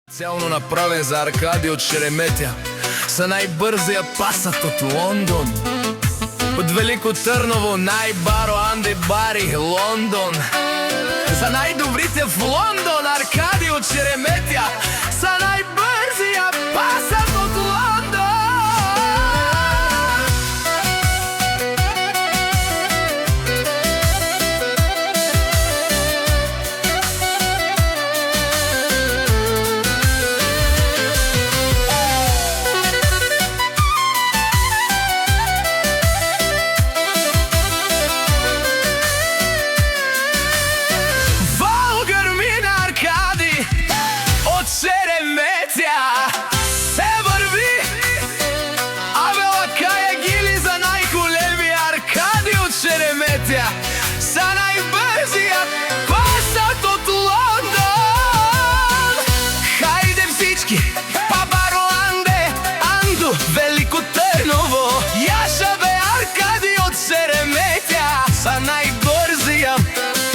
Специјално направен за Аркади од Шереметја, са најбрзиот пасат од Лондон. Од Велико Трново, најбаро Анде Бари, Лондон. За најдобрите в Лондон, Аркади од Шереметја, са најбрзиот пасат од Лондон. Са најбрзиот пасат од Лондон. Хајде всички, па баро Анду, Велико Трново. Јаша бе Аркади од Шереметја, са најбрзиот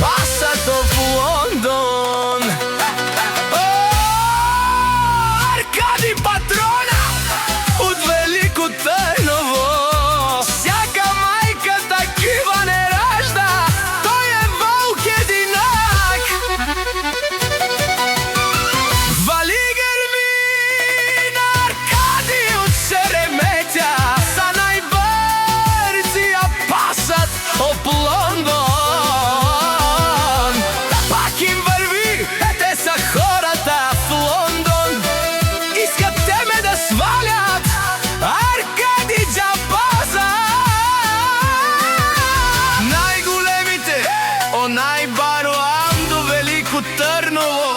пасат од Лондон. Аркади патрона од Велико Трново. Сјака мајка такива не најбаро Анду, Велико Трново.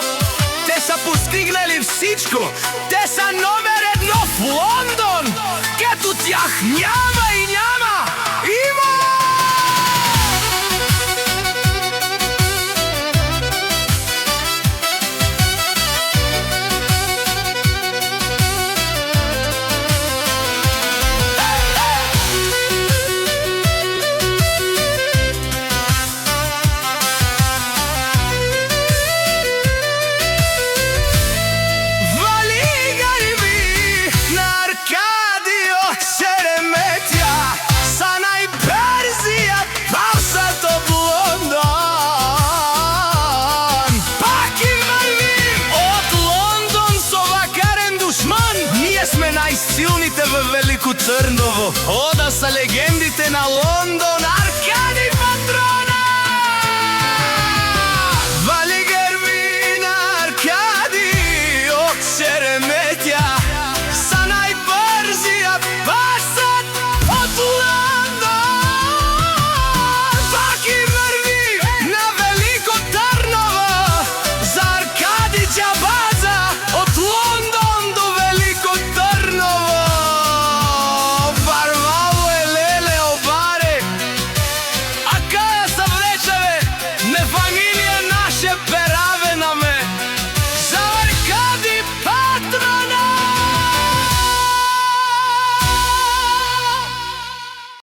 Те са постигнали всичко, те са номер едно в Лондон. Като тях няма и няма, има! Сме најсилните во Велико Трново. Ода са легендите на Лондон.